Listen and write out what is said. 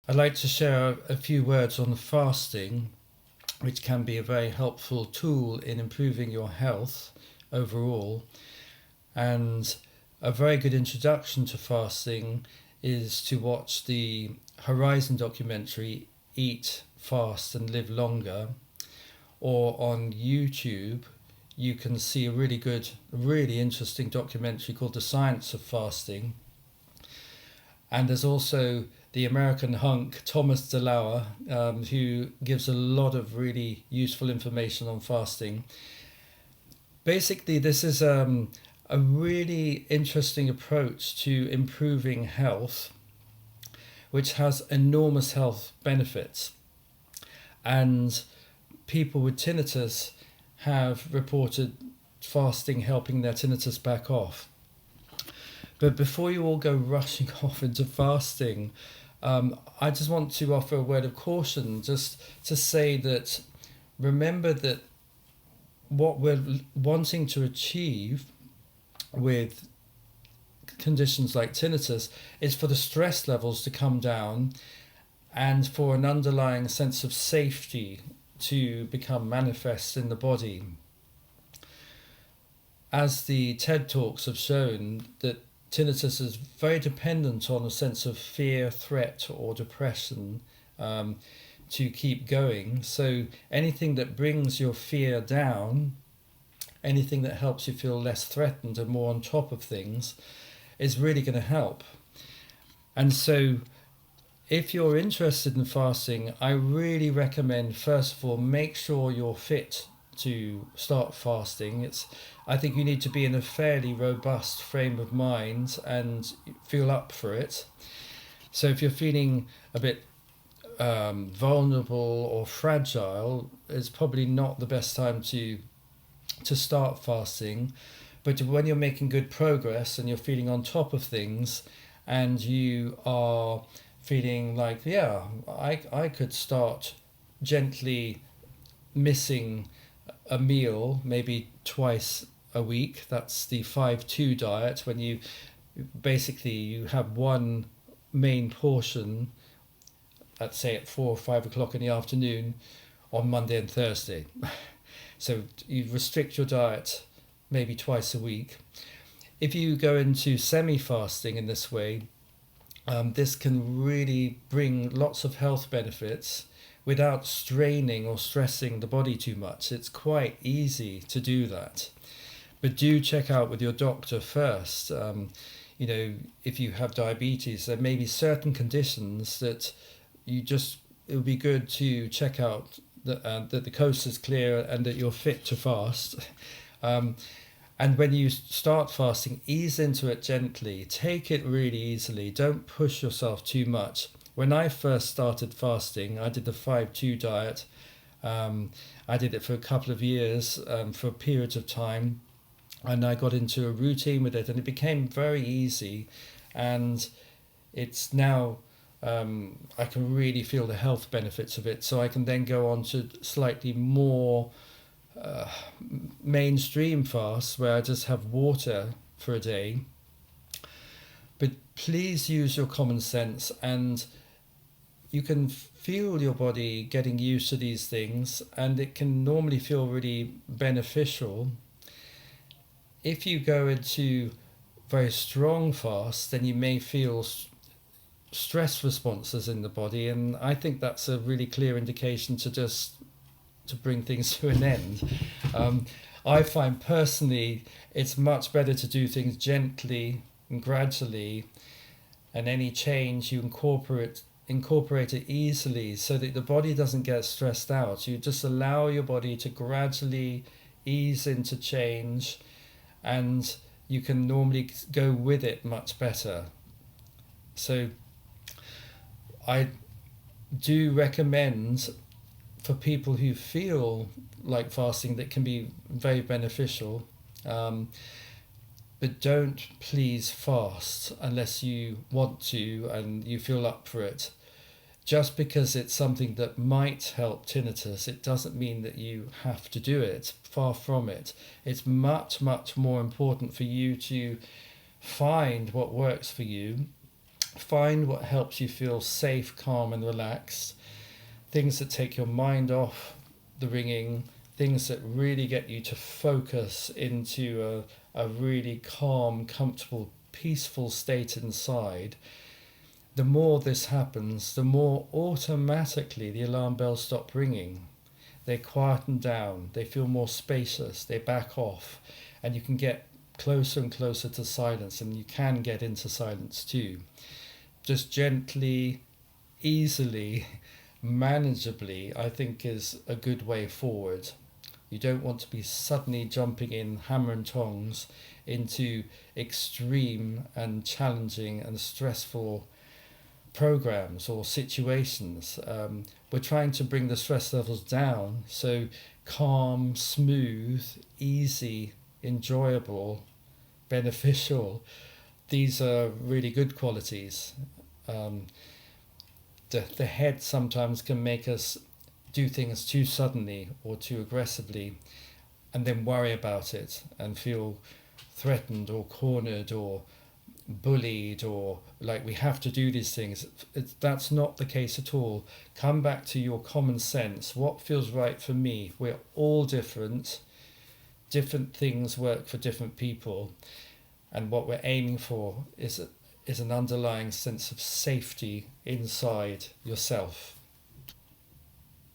I'd like to share a few words on fasting, which can be a very helpful tool in improving your health overall. And a very good introduction to fasting is to watch the Horizon documentary Eat, Fast and Live Longer, or on YouTube you can see a really good, really interesting documentary called The Science of Fasting. And there's also the American hunk Thomas DeLauer, who gives a lot of really useful information on fasting. Basically, this is a really interesting approach to improving health, which has enormous health benefits. And people with tinnitus have reported fasting helping their tinnitus back off. But before you all go rushing off into fasting, I just want to offer a word of caution, just to say that remember that what we're wanting to achieve with conditions like tinnitus is for the stress levels to come down and for an underlying sense of safety to become manifest in the body. As the TED Talks have shown, that tinnitus is very dependent on a sense of fear, threat, or depression to keep going. So anything that brings your fear down, anything that helps you feel less threatened and more on top of things, is really going to help. And so if you're interested in fasting, I really recommend, first of all, make sure you're fit to start fasting. I think you need to be in a fairly robust frame of mind and feel up for it. So if you're feeling a bit vulnerable or fragile, it's probably not the best time to start fasting. But when you're making good progress and you're feeling on top of things and you are feeling like, yeah, I could start gently missing a meal maybe twice a week. That's the 5-2 diet, when you have one main portion, let's say at 4 or 5 o'clock in the afternoon on Monday and Thursday. So you restrict your diet maybe twice a week. If you go into semi-fasting in this way, this can really bring lots of health benefits without straining or stressing the body too much. It's quite easy to do that. But do check out with your doctor first. If you have diabetes, there may be certain conditions that it would be good to check out that the coast is clear and that you're fit to fast. And when you start fasting, ease into it gently. Take it really easily. Don't push yourself too much. When I first started fasting, I did the 5-2 diet. I did it for a couple of years, for periods of time. And I got into a routine with it, and it became very easy. And it's now, I can really feel the health benefits of it. So I can then go on to slightly more mainstream fasts where I just have water for a day. But please use your common sense, and you can feel your body getting used to these things, and it can normally feel really beneficial. If you go into very strong fasts, then you may feel stress responses in the body, and I think that's a really clear indication to bring things to an end. I find personally it's much better to do things gently and gradually, and any change you incorporate it easily so that the body doesn't get stressed out. You just allow your body to gradually ease into change, and you can normally go with it much better. So I do recommend, for people who feel like fasting, that can be very beneficial. But don't please fast unless you want to and you feel up for it. Just because it's something that might help tinnitus, it doesn't mean that you have to do it. Far from it. It's much, much more important for you to find what works for you Find what helps you feel safe, calm, and relaxed. Things that take your mind off the ringing, things that really get you to focus into a really calm, comfortable, peaceful state inside. The more this happens, the more automatically the alarm bells stop ringing. They quieten down, they feel more spacious, they back off, and you can get closer and closer to silence, and you can get into silence too. Just gently, easily, manageably, I think is a good way forward. You don't want to be suddenly jumping in hammer and tongs into extreme and challenging and stressful programs or situations. We're trying to bring the stress levels down, so calm, smooth, easy, enjoyable, beneficial, these are really good qualities. Um, the head sometimes can make us do things too suddenly or too aggressively and then worry about it and feel threatened or cornered or bullied or like we have to do these things. That's not the case at all. Come back to your common sense. What feels right for me? We're all different. Different things work for different people. And what we're aiming for is an underlying sense of safety inside yourself.